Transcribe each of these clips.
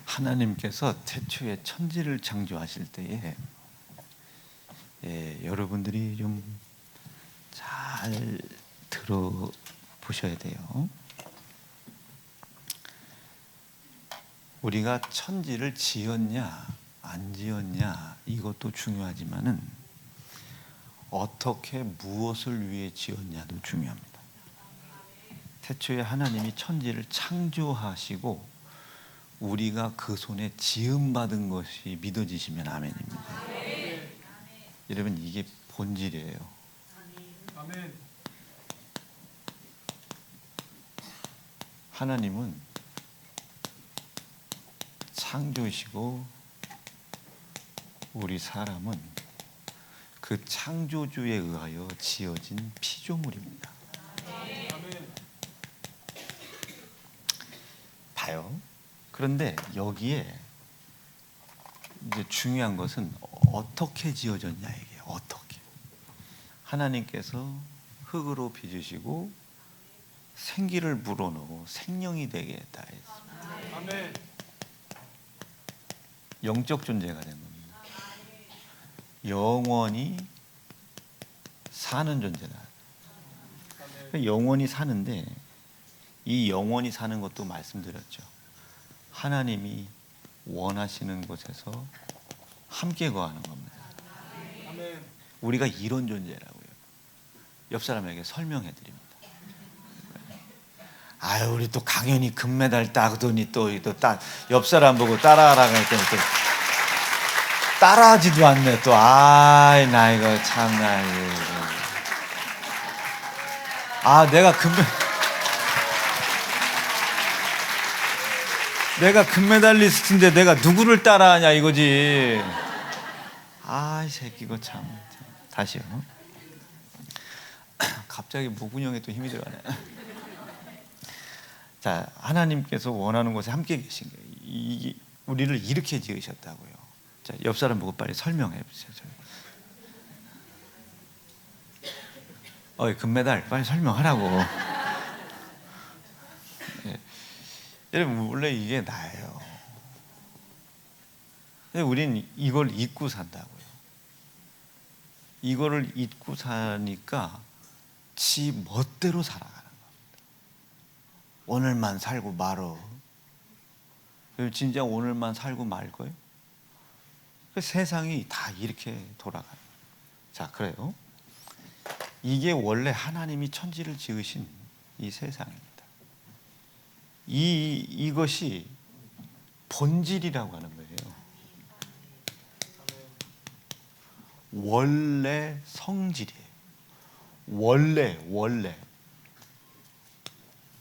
하나님께서 태초에 천지를 창조하실 때에 여러분들이 좀 잘 들어보셔야 돼요. 우리가 천지를 지었냐 안 지었냐 이것도 중요하지만은 어떻게 무엇을 위해 지었냐도 중요합니다. 태초에 하나님이 천지를 창조하시고 우리가 그 손에 지음받은 것이 믿어지시면 아멘입니다. 아멘. 여러분 이게 본질이에요. 아멘. 하나님은 창조시고 우리 사람은 그 창조주에 의하여 지어진 피조물입니다. 아멘. 봐요. 그런데 여기에 이제 중요한 것은 어떻게 지어졌냐 이게 어떻게. 하나님께서 흙으로 빚으시고 생기를 불어넣어 생명이 되게 했다 했습니다. 아멘. 영적 존재가 된 겁니다. 영원히 사는 존재다. 영원히 사는데 이 영원히 사는 것도 말씀드렸죠. 하나님이 원하시는 곳에서 함께 거하는 겁니다. 아멘. 우리가 이런 존재라고요. 옆 사람에게 설명해 드립니다. 아유, 우리 또 강연히 금메달 따더니 또 옆 사람 보고 따라하라고 했더니 또 따라하지도 않네. 또 아이 나 이거 참나 내가 금메달리스트인데 내가 누구를 따라하냐 이거지. 이 새끼 이거 참. 다시요. 갑자기 목은형에 또 힘이 들어가네. 자, 하나님께서 원하는 곳에 함께 계신 거예요. 우리를 이렇게 지으셨다고요. 자, 옆 사람 보고 빨리 설명해 보세요. 금메달 빨리 설명하라고. 네. 여러분 원래 이게 나예요. 우리는 이걸 잊고 산다고요. 이거를 잊고 사니까 지 멋대로 살아가는 겁니다. 오늘만 살고 말어. 진짜 오늘만 살고 말 거예요? 세상이 다 이렇게 돌아가요. 자, 그래요. 이게 원래 하나님이 천지를 지으신 이 세상입니다. 이것이 본질이라고 하는 거예요. 원래 성질이에요. 원래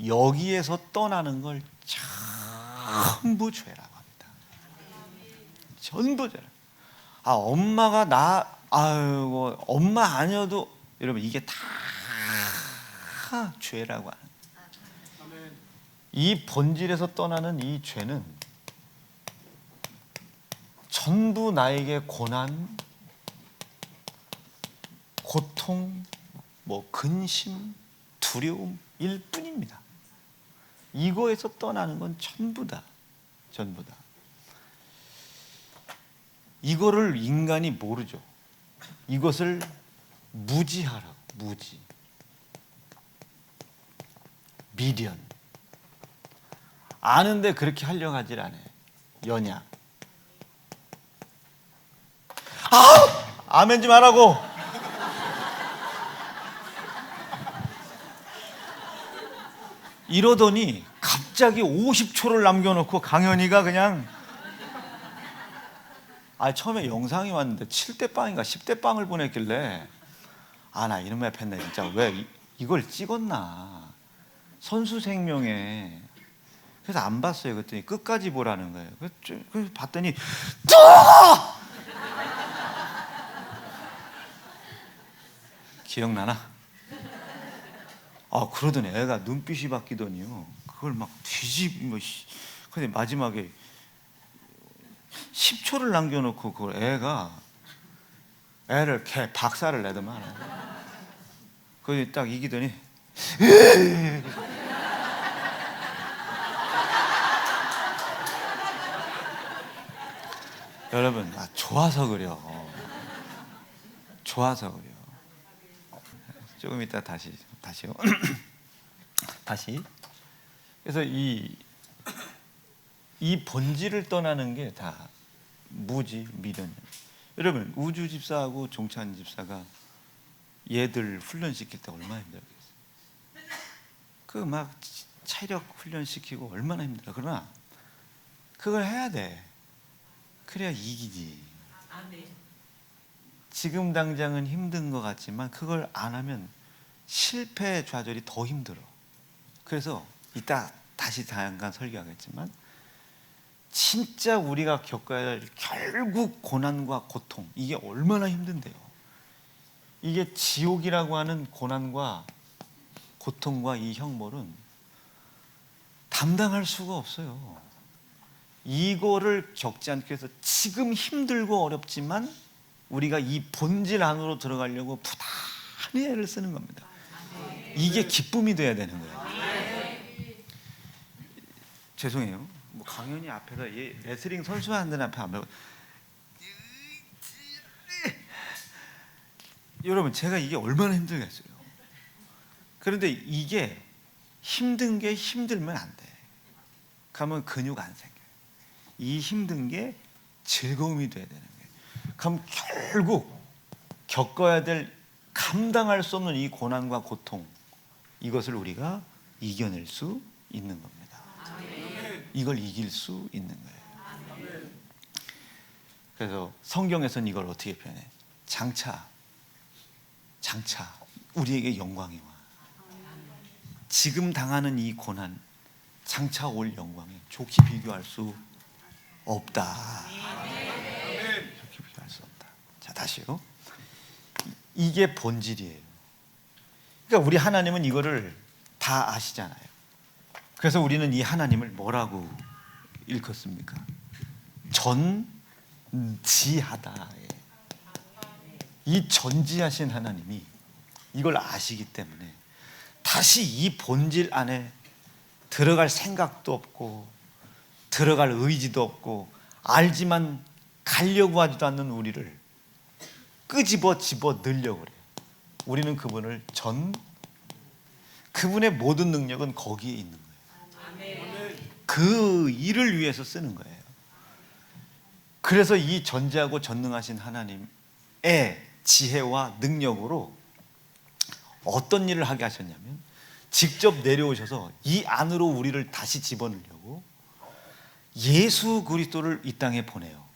여기에서 떠나는 걸 전부 죄라고 합니다. 전부 죄. 엄마가 엄마 아니어도 여러분 이게 다 죄라고 하는 거예요. 이 본질에서 떠나는 이 죄는 전부 나에게 고난, 고통, 근심, 두려움일 뿐입니다. 이거에서 떠나는 건 전부 다. 이거를 인간이 모르죠. 이것을 무지하라고. 무지. 미련. 아는데 그렇게 하려고 하질 않아요. 연약. 아멘 좀 하라고. 이러더니 갑자기 50초를 남겨놓고 강연이가 그냥 처음에 영상이 왔는데 7대 빵인가 10대 빵을 보냈길래 나 이놈의 팬네 진짜 왜 이걸 찍었나 선수 생명에. 그래서 안 봤어요. 그랬더니 끝까지 보라는 거예요. 그래서 봤더니 기억나나? 그러더니 애가 눈빛이 바뀌더니요. 그걸 막 근데 마지막에 10초를 남겨놓고 그걸 애를 박살을 내더만. 거기 딱 이기더니 여러분, 좋아서 그래요. 좋아서 그래요. 조금 이따 다시요. 다시. 그래서 이 본질을 떠나는 게 다 무지, 미련이에요. 여러분, 우주 집사하고 종찬 집사가 얘들 훈련시킬 때 얼마나 힘들었겠어요. 그 막 체력 훈련시키고 얼마나 힘들어. 그러나 그걸 해야 돼. 그래야 이기지. 지금 당장은 힘든 것 같지만 그걸 안 하면 실패 좌절이 더 힘들어. 그래서 이따 다시 잠깐 설교하겠지만 진짜 우리가 겪어야 할 결국 고난과 고통, 이게 얼마나 힘든데요. 이게 지옥이라고 하는 고난과 고통과 이 형벌은 담당할 수가 없어요. 이거를 겪지 않기 위해서 지금 힘들고 어렵지만 우리가 이 본질 안으로 들어가려고 부단히 애를 쓰는 겁니다. 이게 기쁨이 돼야 되는 거예요. 죄송해요. 뭐 강연이 앞에서 레슬링 선수하는 앞에 안 배워. 여러분, 제가 이게 얼마나 힘들겠어요. 그런데 이게 힘든 게 힘들면 안 돼. 그러면 근육 안 생겨요. 이 힘든 게 즐거움이 돼야 되는 거예요. 그럼 결국 겪어야 될, 감당할 수 없는 이 고난과 고통, 이것을 우리가 이겨낼 수 있는 겁니다. 이걸 이길 수 있는 거예요. 그래서 성경에서는 이걸 어떻게 표현해? 장차 우리에게 영광이 와. 지금 당하는 이 고난, 장차 올 영광에 좋게 비교할 수 없다. 좋게 비교할 수 없다. 자, 다시요. 이게 본질이에요. 그러니까 우리 하나님은 이거를 다 아시잖아요. 그래서 우리는 이 하나님을 뭐라고 일컫습니까? 전지하다. 이 전지하신 하나님이 이걸 아시기 때문에 다시 이 본질 안에 들어갈 생각도 없고 들어갈 의지도 없고 알지만 가려고 하지도 않는 우리를 집어 넣으려고 그래요. 우리는 그분의 모든 능력은 거기에 있는 거예요. 그 일을 위해서 쓰는 거예요. 그래서 이 전지하고 전능하신 하나님의 지혜와 능력으로 어떤 일을 하게 하셨냐면 직접 내려오셔서 이 안으로 우리를 다시 집어넣으려고 예수 그리스도를 이 땅에 보내요.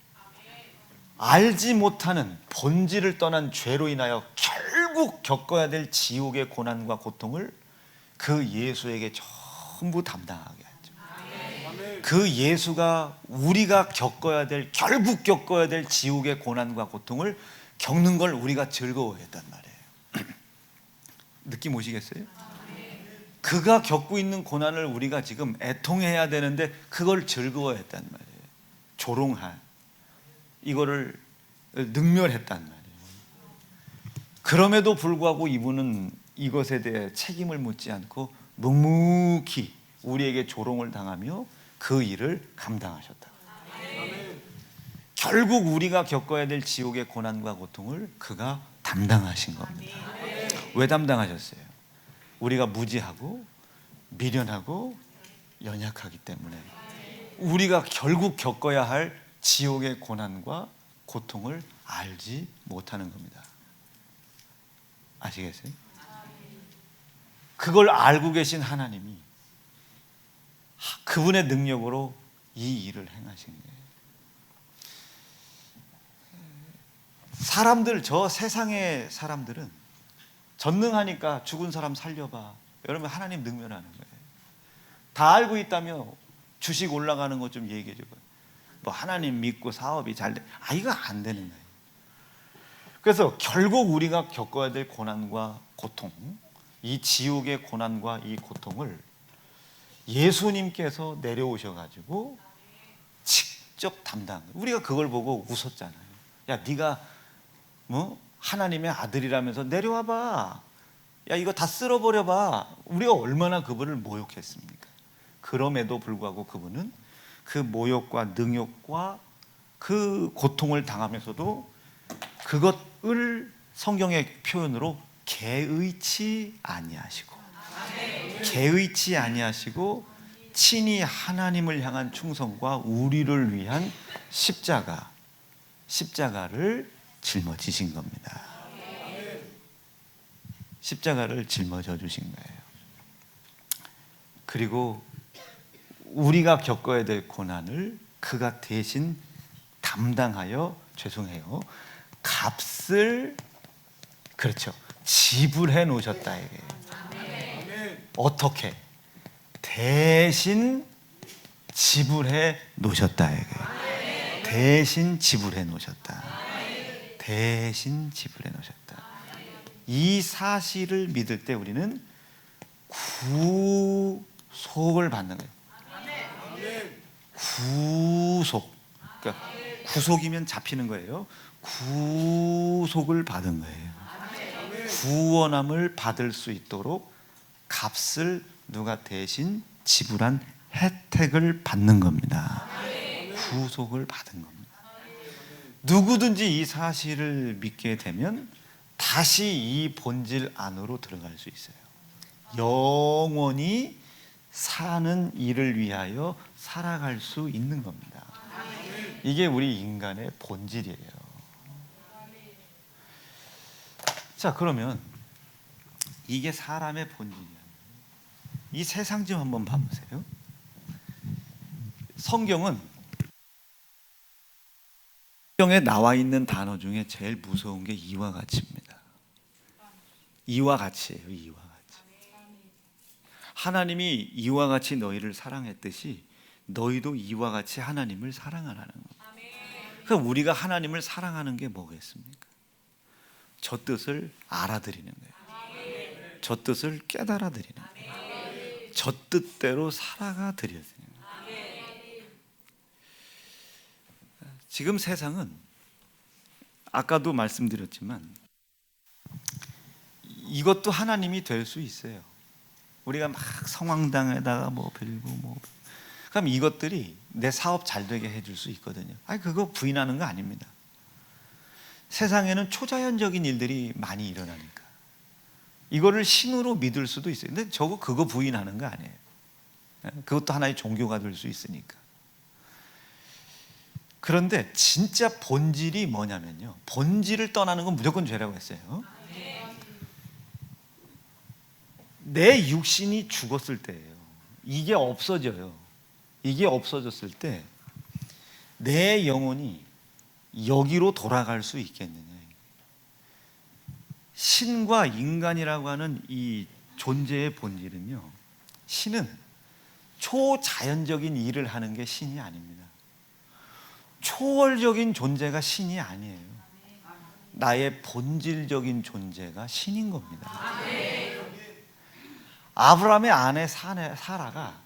알지 못하는 본질을 떠난 죄로 인하여 결국 겪어야 될 지옥의 고난과 고통을 그 예수에게 전부 담당하게 하죠. 그 예수가 우리가 결국 겪어야 될 지옥의 고난과 고통을 겪는 걸 우리가 즐거워했단 말이에요. 느낌 오시겠어요? 그가 겪고 있는 고난을 우리가 지금 애통해야 되는데 그걸 즐거워했단 말이에요. 조롱할, 이거를 능멸했단 말이에요. 그럼에도 불구하고 이분은 이것에 대해 책임을 묻지 않고 묵묵히 우리에게 조롱을 당하며 그 일을 감당하셨다. 결국 우리가 겪어야 될 지옥의 고난과 고통을 그가 담당하신 겁니다. 왜 담당하셨어요? 우리가 무지하고 미련하고 연약하기 때문에 우리가 결국 겪어야 할 지옥의 고난과 고통을 알지 못하는 겁니다. 아시겠어요? 그걸 알고 계신 하나님이 그분의 능력으로 이 일을 행하신 거예요. 저 세상의 사람들은 전능하니까 죽은 사람 살려봐. 여러분, 하나님 능멸하는 거예요. 다 알고 있다며 주식 올라가는 것 좀 얘기해 줘봐요. 뭐 하나님 믿고 사업이 잘 돼. 이거 안 되는 거예요. 그래서 결국 우리가 겪어야 될 고난과 고통, 이 지옥의 고난과 이 고통을 예수님께서 내려오셔가지고 직접 담당. 우리가 그걸 보고 웃었잖아요. 야, 네가 뭐 하나님의 아들이라면서 내려와봐. 야, 이거 다 쓸어버려봐. 우리가 얼마나 그분을 모욕했습니까? 그럼에도 불구하고 그분은 그 모욕과 능욕과 그 고통을 당하면서도 그것을 성경의 표현으로 개의치 아니하시고, 개의치 아니하시고 친히 하나님을 향한 충성과 우리를 위한 십자가를 짊어지신 겁니다. 십자가를 짊어져 주신 거예요. 그리고 우리가 겪어야 될 고난을 그가 대신 담당하여, 죄송해요, 값을, 그렇죠, 지불해 놓으셨다 이게. 어떻게? 대신 지불해 놓으셨다 이게. 대신 지불해 놓으셨다. 대신 지불해 놓으셨다. 이 사실을 믿을 때 우리는 구속을 받는 거예요. 구속. 그러니까 구속이면 잡히는 거예요. 구속을 받은 거예요. 구원함을 받을 수 있도록 값을 누가 대신 지불한 혜택을 받는 겁니다. 구속을 받은 겁니다. 누구든지 이 사실을 믿게 되면 다시 이 본질 안으로 들어갈 수 있어요. 영원히 사는 일을 위하여 살아갈 수 있는 겁니다. 이게 우리 인간의 본질이에요. 자, 그러면 이게 사람의 본질이야. 이 세상 좀 한번 봐보세요. 성경에 나와 있는 단어 중에 제일 무서운 게 이와 같이입니다. 이와 같이예요. 이와 같이. 하나님이 이와 같이 너희를 사랑했듯이 너희도 이와 같이 하나님을 사랑하라는 겁니다. 그럼 우리가 하나님을 사랑하는 게 뭐겠습니까? 저 뜻을 알아들이는 거예요. 저 뜻을 깨달아 드리는 거예요. 저 뜻대로 살아가 드려야 되는 거예요. 지금 세상은 아까도 말씀드렸지만 이것도 하나님이 될 수 있어요. 우리가 막 성황당에다가 빌고 그럼 이것들이 내 사업 잘 되게 해줄 수 있거든요. 그거 부인하는 거 아닙니다. 세상에는 초자연적인 일들이 많이 일어나니까 이거를 신으로 믿을 수도 있어요. 근데 그거 부인하는 거 아니에요. 그것도 하나의 종교가 될 수 있으니까. 그런데 진짜 본질이 뭐냐면요, 본질을 떠나는 건 무조건 죄라고 했어요. 내 육신이 죽었을 때예요. 이게 없어져요. 이게 없어졌을 때 내 영혼이 여기로 돌아갈 수 있겠느냐. 신과 인간이라고 하는 이 존재의 본질은요, 신은 초자연적인 일을 하는 게 신이 아닙니다. 초월적인 존재가 신이 아니에요. 나의 본질적인 존재가 신인 겁니다. 아브라함의 아내 사라가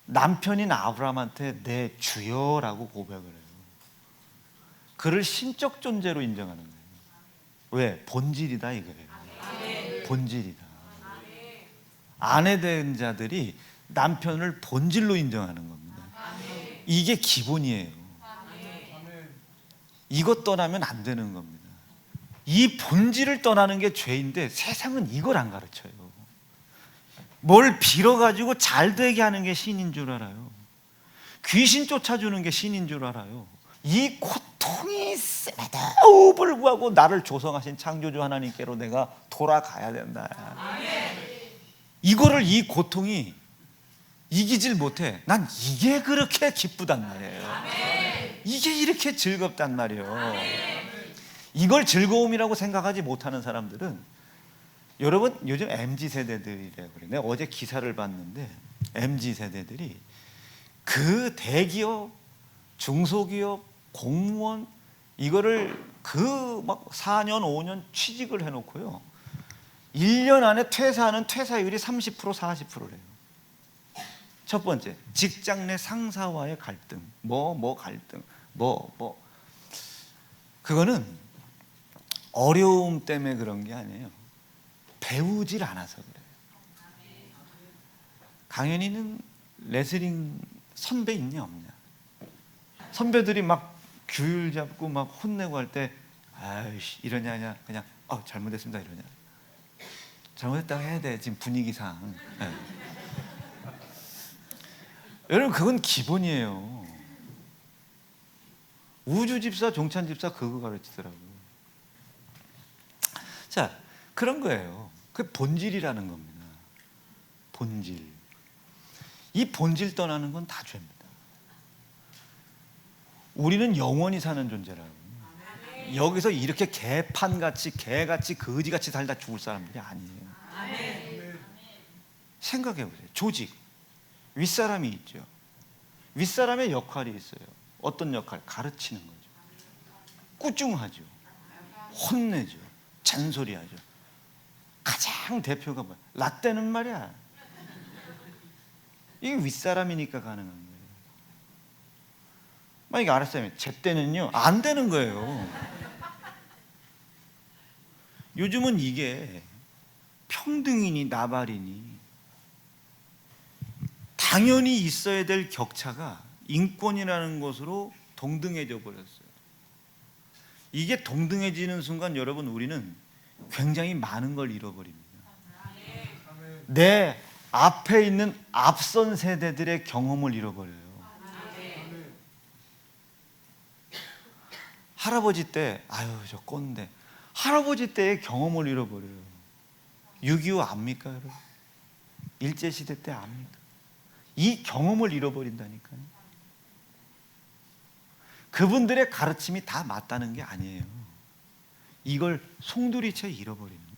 남편인 아브라함한테 내 주여라고 고백을 해요. 그를 신적 존재로 인정하는 거예요. 왜? 본질이다 이거예요. 본질이다. 아내 된 자들이 남편을 본질로 인정하는 겁니다. 이게 기본이에요. 이것 떠나면 안 되는 겁니다. 이 본질을 떠나는 게 죄인데 세상은 이걸 안 가르쳐요. 뭘 빌어가지고 잘 되게 하는 게 신인 줄 알아요. 귀신 쫓아주는 게 신인 줄 알아요. 이 고통이 쎄매도 불구하고 나를 조성하신 창조주 하나님께로 내가 돌아가야 된다. 이거를, 이 고통이 이기질 못해. 난 이게 그렇게 기쁘단 말이에요. 이게 이렇게 즐겁단 말이에요. 이걸 즐거움이라고 생각하지 못하는 사람들은, 여러분 요즘 MZ세대들이라고 그래요. 내가 어제 기사를 봤는데 MZ세대들이 그 대기업, 중소기업, 공무원 이거를 막 4년, 5년 취직을 해놓고요, 1년 안에 퇴사하는 퇴사율이 30%, 40%래요. 첫 번째, 직장 내 상사와의 갈등, 갈등, 그거는 어려움 때문에 그런 게 아니에요. 배우질 않아서 그래요. 강연이는 레슬링 선배 있냐 없냐? 선배들이 막 규율 잡고 막 혼내고 할 때 아이씨 이러냐 그냥 잘못했습니다 이러냐. 잘못했다고 해야 돼 지금 분위기상. 네. 여러분 그건 기본이에요. 우주집사 종찬집사 그거 가르치더라고요. 자 그런 거예요. 그게 본질이라는 겁니다. 본질. 이 본질 떠나는 건 다 죄입니다. 우리는 영원히 사는 존재라고. 여기서 이렇게 개판같이 개같이 거지같이 살다 죽을 사람들이 아니에요. 생각해 보세요. 조직 윗사람이 있죠. 윗사람의 역할이 있어요. 어떤 역할? 가르치는 거죠. 꾸중하죠. 혼내죠. 잔소리하죠. 가장 대표가 뭐야? 라떼는 말이야. 이게 윗사람이니까 가능한 거예요. 만약에 알았어요. 제 때는요 안 되는 거예요. 요즘은 이게 평등이니 나발이니 당연히 있어야 될 격차가 인권이라는 것으로 동등해져 버렸어요. 이게 동등해지는 순간 여러분 우리는 굉장히 많은 걸 잃어버립니다. 내 앞에 있는 앞선 세대들의 경험을 잃어버려요. 할아버지 때 저 꼰대 할아버지 때의 경험을 잃어버려요. 6.25 압니까 여러분? 일제시대 때 압니까? 이 경험을 잃어버린다니까요. 그분들의 가르침이 다 맞다는 게 아니에요. 이걸 송두리째 잃어버리는 거예요.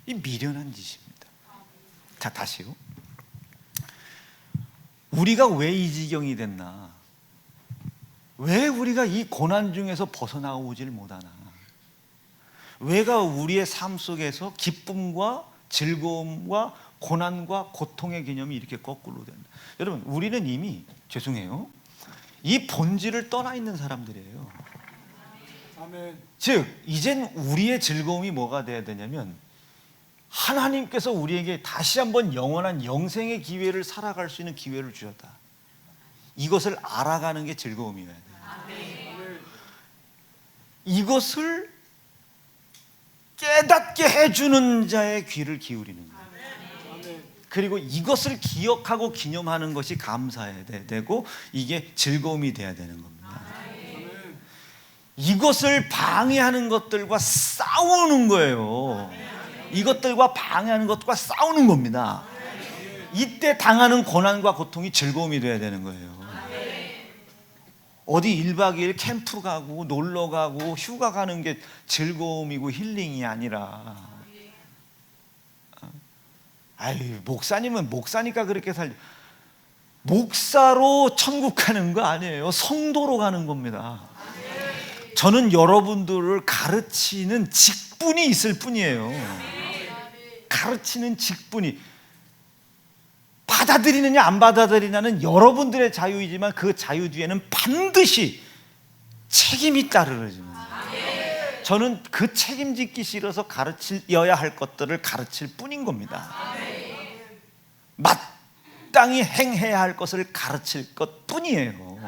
이 미련한 짓입니다. 자 다시요. 우리가 왜 이 지경이 됐나? 왜 우리가 이 고난 중에서 벗어나오질 못하나? 왜가 우리의 삶 속에서 기쁨과 즐거움과 고난과 고통의 개념이 이렇게 거꾸로 된다? 여러분 우리는 이미 죄송해요 이 본질을 떠나 있는 사람들이에요. 아멘. 즉 이젠 우리의 즐거움이 뭐가 돼야 되냐면 하나님께서 우리에게 다시 한번 영원한 영생의 기회를 살아갈 수 있는 기회를 주셨다. 이것을 알아가는 게 즐거움이어야 돼요. 아멘. 이것을 깨닫게 해주는 자의 귀를 기울이는 거예요. 아멘. 그리고 이것을 기억하고 기념하는 것이 감사해야 되고 이게 즐거움이 돼야 되는 겁니다. 아멘. 이것을 방해하는 것들과 싸우는 거예요. 이것들과 방해하는 것과 싸우는 겁니다. 이때 당하는 고난과 고통이 즐거움이 돼야 되는 거예요. 어디 1박 2일 캠프 가고 놀러 가고 휴가 가는 게 즐거움이고 힐링이 아니라 목사님은 목사니까 그렇게 살죠. 목사로 천국 가는 거 아니에요. 성도로 가는 겁니다. 저는 여러분들을 가르치는 직분이 있을 뿐이에요. 가르치는 직분이 받아들이느냐 안 받아들이냐는 여러분들의 자유이지만 그 자유 뒤에는 반드시 책임이 따르지만 저는 그 책임지기 싫어서 가르쳐야 할 것들을 가르칠 뿐인 겁니다. 마땅히 행해야 할 것을 가르칠 것 뿐이에요.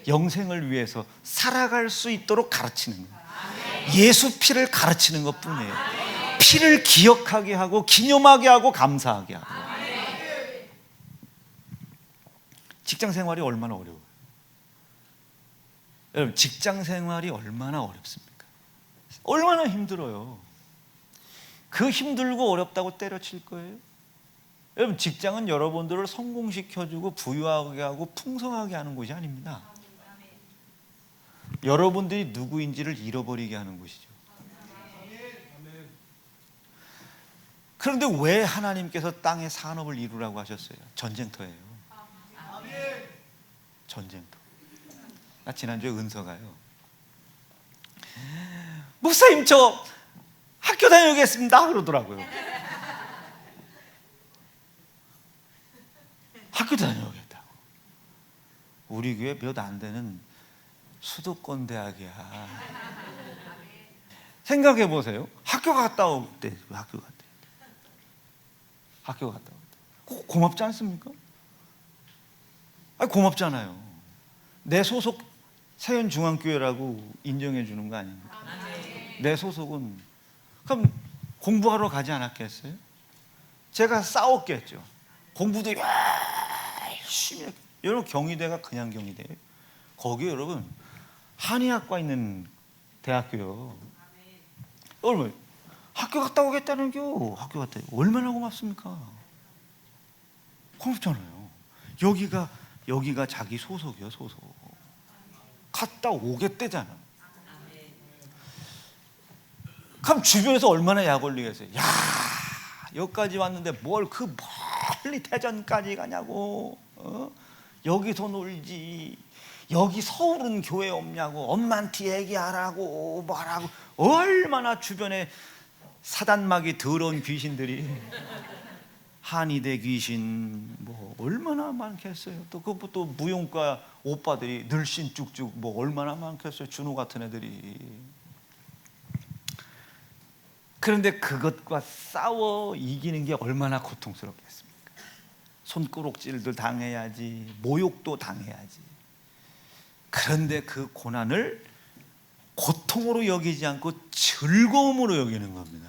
영생을 위해서 살아갈 수 있도록 가르치는 거예요. 예수 피를 가르치는 것 뿐이에요. 피를 기억하게 하고 기념하게 하고 감사하게 하고. 직장 생활이 얼마나 어려워요? 여러분 직장 생활이 얼마나 어렵습니까? 얼마나 힘들어요. 그 힘들고 어렵다고 때려칠 거예요? 여러분 직장은 여러분들을 성공시켜주고 부유하게 하고 풍성하게 하는 곳이 아닙니다. 여러분들이 누구인지를 잃어버리게 하는 곳이죠. 그런데 왜 하나님께서 땅에 산업을 이루라고 하셨어요? 전쟁터예요. 전쟁터. 나 지난주에 은서가요. 목사님 저 학교 다녀오겠습니다 그러더라고요. 학교 다녀오겠다고. 우리 교회 몇 안 되는 수도권 대학이야. 생각해 보세요. 학교 갔다 올 때 학교 갔다 올 때 고맙지 않습니까? 고맙잖아요. 내 소속 세연중앙교회라고 인정해 주는 거 아닙니까? 내 소속은. 그럼 공부하러 가지 않았겠어요? 제가 싸웠겠죠. 공부도 열심히. 여러분, 경희대가 그냥 경희대예요. 거기 여러분 한의학과 있는 대학교요. 여러분 학교 갔다 오겠다는 겨. 학교 갔다 얼마나 고맙습니까? 고맙잖아요. 여기가 자기 소속이요, 소속. 갔다 오겠대잖아. 그럼 주변에서 얼마나 약 올리겠어요? 야, 여기까지 왔는데 뭘 그 멀리 대전까지 가냐고. 여기서 놀지. 여기 서울은 교회 없냐고. 엄마한테 얘기하라고. 뭐라고. 얼마나 주변에 사단막이 더러운 귀신들이, 한의대 귀신 뭐 얼마나 많겠어요. 또 그것도 무용과 오빠들이 늘씬 쭉쭉 뭐 얼마나 많겠어요. 준호 같은 애들이. 그런데 그것과 싸워 이기는 게 얼마나 고통스럽겠습니까? 손가락질도 당해야지, 모욕도 당해야지. 그런데 그 고난을 고통으로 여기지 않고 즐거움으로 여기는 겁니다.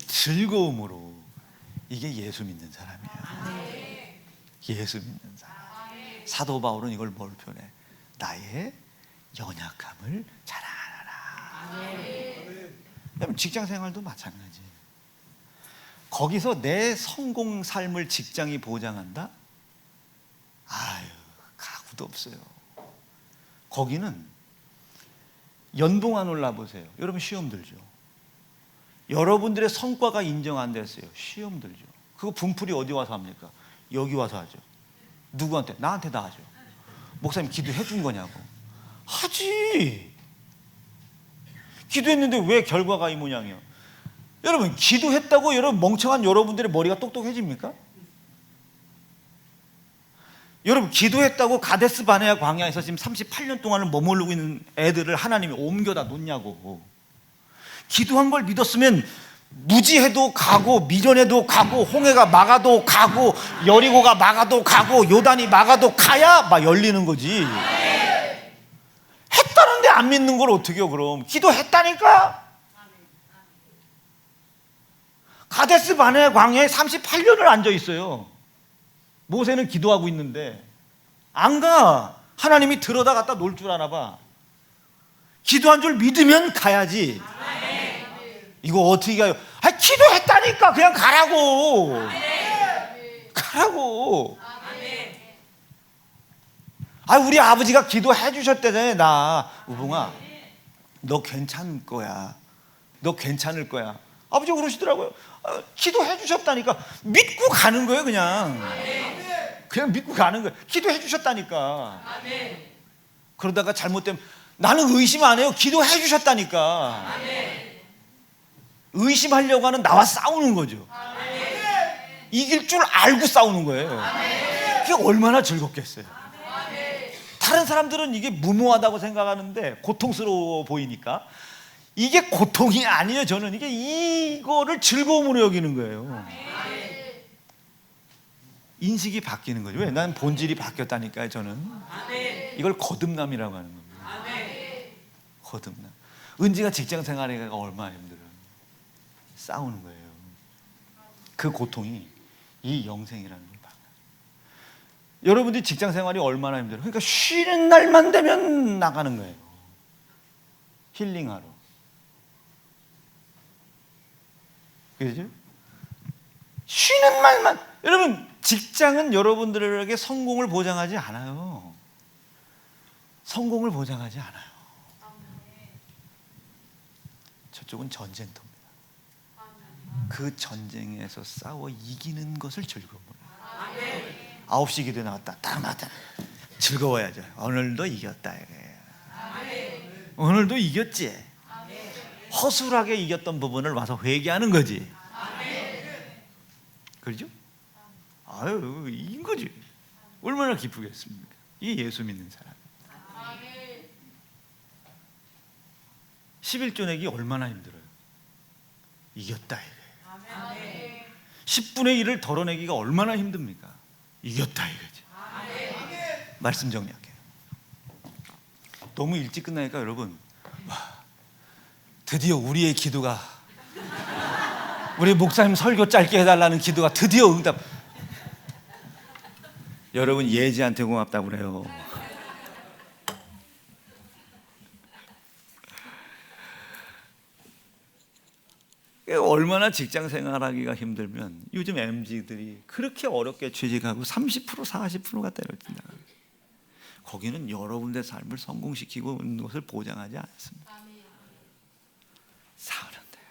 즐거움으로. 이게 예수 믿는 사람이에요. 예수 믿는 사람. 사도 바울은 이걸 뭘 표현해? 나의 연약함을 자랑하라. 직장 생활도 마찬가지. 거기서 내 성공 삶을 직장이 보장한다? 아유, 가구도 없어요. 거기는 연봉 안 올라보세요. 여러분 시험 들죠. 여러분들의 성과가 인정 안 됐어요. 시험 들죠. 그거 분풀이 어디 와서 합니까? 여기 와서 하죠. 누구한테? 나한테 다 하죠. 목사님 기도해 준 거냐고. 하지. 기도했는데 왜 결과가 이 모양이에요? 여러분 기도했다고 여러분 멍청한 여러분들의 머리가 똑똑해집니까? 여러분 기도했다고 가데스 바네아 광야에서 지금 38년 동안을 머무르고 있는 애들을 하나님이 옮겨다 놓냐고. 기도한 걸 믿었으면 무지해도 가고 미련해도 가고 홍해가 막아도 가고 여리고가 막아도 가고 요단이 막아도 가야 막 열리는 거지. 했다는데 안 믿는 걸 어떻게 해요? 그럼 기도했다니까. 가데스 바네아 광야에 38년을 앉아 있어요. 모세는 기도하고 있는데 안 가. 하나님이 들어다 갖다 놓을 줄 아나 봐. 기도한 줄 믿으면 가야지. 이거 어떻게 가요? 기도했다니까. 그냥 가라고. 가라고. 우리 아버지가 기도해 주셨대잖아요. 나 우봉아 너 괜찮을 거야. 너 괜찮을 거야. 아버지가 그러시더라고요. 기도해 주셨다니까. 믿고 가는 거예요. 그냥 믿고 가는 거예요. 기도해 주셨다니까. 그러다가 잘못되면 나는 의심 안 해요. 기도해 주셨다니까. 의심하려고 하는 나와 싸우는 거죠. 이길 줄 알고 싸우는 거예요. 그게 얼마나 즐겁겠어요. 다른 사람들은 이게 무모하다고 생각하는데 고통스러워 보이니까 이게 고통이 아니에요. 저는 이거를 즐거움으로 여기는 거예요. 인식이 바뀌는 거죠. 왜? 난 본질이 바뀌었다니까요. 저는 이걸 거듭남이라고 하는 겁니다. 거듭남. 은지가 직장 생활하기가 얼마나 힘들어요. 싸우는 거예요. 그 고통이 이 영생이라는 걸 봐요. 여러분들이 직장 생활이 얼마나 힘들어요. 그러니까 쉬는 날만 되면 나가는 거예요. 힐링하러. 그죠? 쉬는 날만. 여러분 직장은 여러분들에게 성공을 보장하지 않아요. 성공을 보장하지 않아요. 저쪽은 전쟁터입니다. 그 전쟁에서 싸워 이기는 것을 즐거워요. 9시 기도에 나왔다. 딱 나왔다. 즐거워야죠. 오늘도 이겼다. 오늘도 이겼지. 허술하게 이겼던 부분을 와서 회개하는 거지. 그렇죠? 아유, 이긴 거지. 얼마나 기쁘겠습니까? 이게 예수 믿는 사람. 11조 내기 얼마나 힘들어요. 이겼다 이거예요. 10분의 1을 덜어내기가 얼마나 힘듭니까? 이겼다 이거지. 말씀 정리할게요. 너무 일찍 끝나니까 여러분, 드디어 우리의 기도가, 우리 목사님 설교 짧게 해달라는 기도가 드디어 응답. 여러분 예지한테 고맙다고 그래요. 얼마나 직장 생활하기가 힘들면 요즘 MZ들이 그렇게 어렵게 취직하고 30% 40%가 때려진다. 거기는 여러분의 삶을 성공시키고 있는 것을 보장하지 않습니다. 사는데요.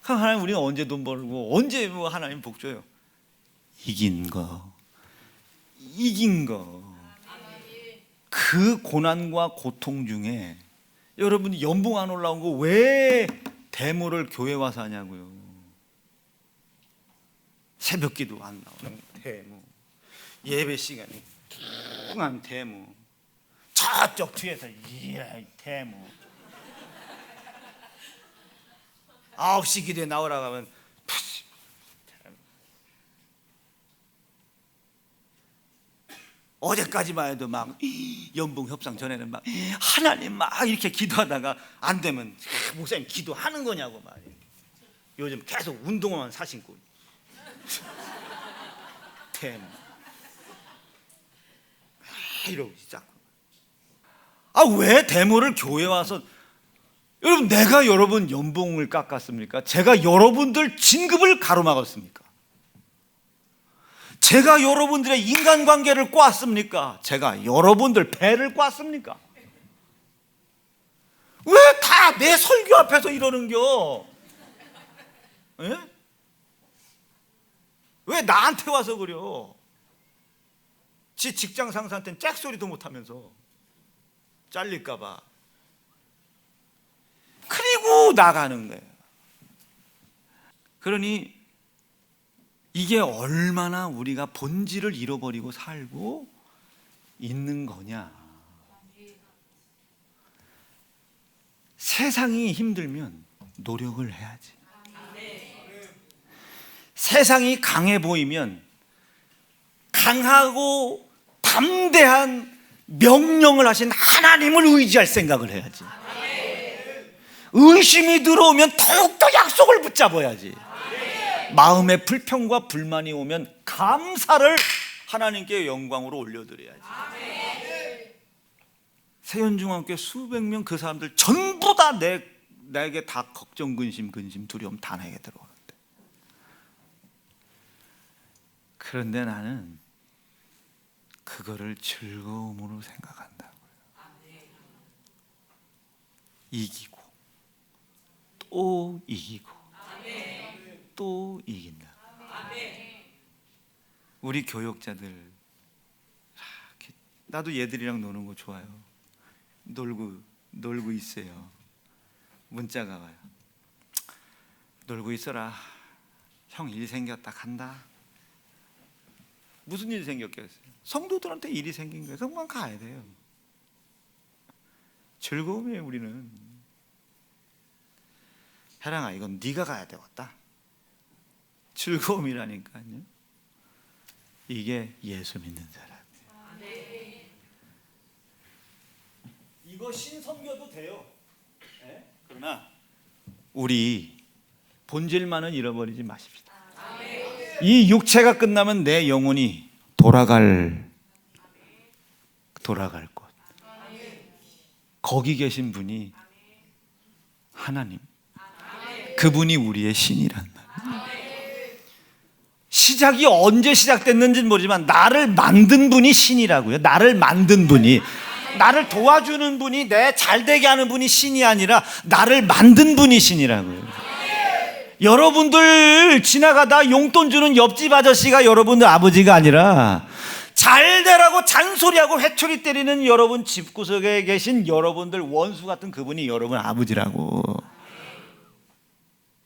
그럼 하나님, 우리는 언제 돈 벌고 언제 뭐 하나님 복 줘요? 이긴 거. 그 고난과 고통 중에 여러분이 연봉 안 올라온 거 왜 데모를 교회 와서 하냐고요. 새벽 기도 안 나오는 데모, 예배 시간에 뚱한 데모, 저쪽 뒤에서 데모, 9시 기도에 나오라고 하면 어제까지만 해도 막 연봉 협상 전에는 막 하나님 막 이렇게 기도하다가 안 되면 목사님 기도하는 거냐고 말이에요. 요즘 계속 운동화만 사신고 대모 이러고 시작. 왜 데모를 교회 와서? 여러분, 내가 여러분 연봉을 깎았습니까? 제가 여러분들 진급을 가로막았습니까? 제가 여러분들의 인간관계를 꽈습니까? 제가 여러분들 배를 꽈습니까? 왜 다 내 설교 앞에서 이러는겨? 예? 왜 나한테 와서 그려? 지 직장 상사한테는 짝소리도 못하면서 잘릴까봐. 그리고 나가는 거예요. 그러니 이게 얼마나 우리가 본질을 잃어버리고 살고 있는 거냐. 세상이 힘들면 노력을 해야지. 세상이 강해 보이면 강하고 담대한 명령을 하신 하나님을 의지할 생각을 해야지. 의심이 들어오면 더욱더 약속을 붙잡아야지. 마음의 불평과 불만이 오면 감사를 하나님께 영광으로 올려드려야지. 세연중앙교회 수백 명 그 사람들 전부 다 내게 다 걱정, 근심, 두려움 다 내게 들어오는데, 그런데 나는 그거를 즐거움으로 생각한다고요. 이기고 또 이기고 또 이긴다. 우리 교역자들, 나도 얘들이랑 노는 거 좋아요. 놀고 있어요. 문자가 와요. 놀고 있어라. 형 일 생겼다 간다. 무슨 일 생겼겠어요? 성도들한테 일이 생긴 거예요. 그만 가야 돼요. 즐거움이에요. 우리는. 혜랑아, 이건 네가 가야 되겠다. 즐거움이라니까요. 이게 예수 믿는 사람이에요. 이거 신섬겨도 돼요. 네? 그러나 우리 본질만은 잃어버리지 마십시다. 이 육체가 끝나면 내 영혼이 돌아갈 곳, 거기 계신 분이 하나님, 그분이 우리의 신이란 말이에요. 시작이 언제 시작됐는지는 모르지만 나를 만든 분이 신이라고요. 나를 만든 분이, 나를 도와주는 분이, 내 잘되게 하는 분이 신이 아니라 나를 만든 분이 신이라고요. 여러분들 지나가다 용돈 주는 옆집 아저씨가 여러분들 아버지가 아니라 잘되라고 잔소리하고 회초리 때리는 여러분 집구석에 계신 여러분들 원수 같은 그분이 여러분 아버지라고.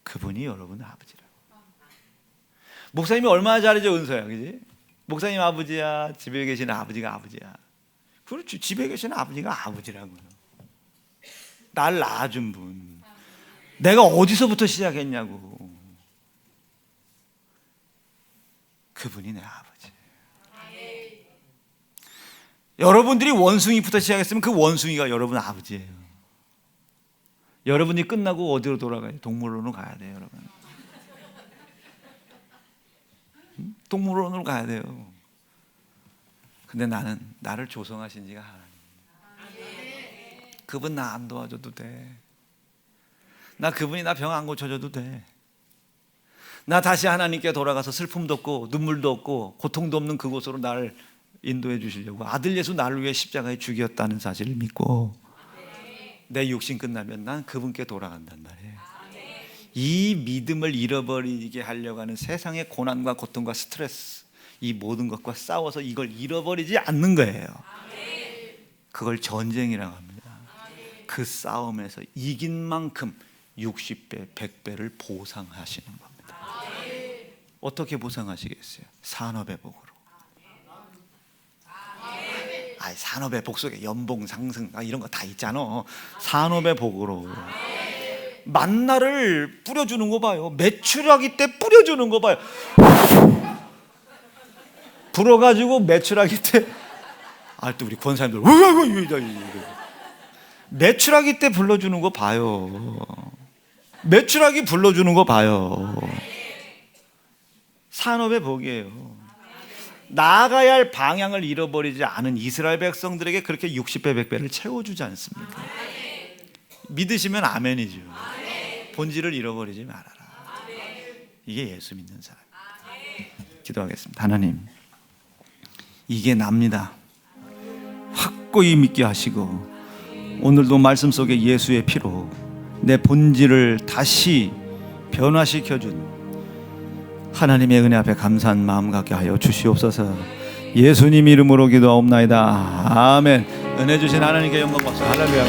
그분이 여러분 아버지라고. 목사님이 얼마나 잘해줘, 은서야, 그지? 목사님 아버지야, 집에 계신 아버지가 아버지야. 그렇지, 집에 계신 아버지가 아버지라고요. 날 낳아준 분. 내가 어디서부터 시작했냐고. 그분이 내 아버지. 여러분들이 원숭이부터 시작했으면 그 원숭이가 여러분 아버지예요. 여러분이 끝나고 어디로 돌아가요? 동물원으로 가야 돼요, 여러분. 동물원으로 가야 돼요. 근데 나를 조성하신 지가 하나님. 그분 나 안 도와줘도 돼. 그분이 나 병 안 고쳐줘도 돼. 나 다시 하나님께 돌아가서 슬픔도 없고 눈물도 없고 고통도 없는 그곳으로 나를 인도해 주시려고 아들 예수 나를 위해 십자가에 죽였다는 사실을 믿고 내 육신 끝나면 난 그분께 돌아간단 말이에요. 이 믿음을 잃어버리게 하려고 하는 세상의 고난과 고통과 스트레스, 이 모든 것과 싸워서 이걸 잃어버리지 않는 거예요. 그걸 전쟁이라고 합니다. 그 싸움에서 이긴 만큼 60배, 100배를 보상하시는 겁니다. 어떻게 보상하시겠어요? 산업의 복으로. 산업의 복 속에 연봉 상승 이런 거 다 있잖아. 산업의 복으로. 만나를 뿌려주는 거 봐요. 메추라기 때 뿌려주는 거 봐요. 불어가지고 메추라기 때 또 우리 권사님들 메추라기 때 불러주는 거 봐요. 메추라기 불러주는 거 봐요. 산업의 복이에요. 나아가야 할 방향을 잃어버리지 않은 이스라엘 백성들에게 그렇게 60배 100배를 채워주지 않습니까? 믿으시면 아멘이죠. 본질을 잃어버리지 말아라. 이게 예수 믿는 사람. 기도하겠습니다. 하나님, 이게 납니다. 확고히 믿게 하시고 오늘도 말씀 속에 예수의 피로 내 본질을 다시 변화시켜준 하나님의 은혜 앞에 감사한 마음 갖게 하여 주시옵소서. 예수님 이름으로 기도하옵나이다. 아멘. 은혜 주신 하나님께 영광 받소. 할렐루야.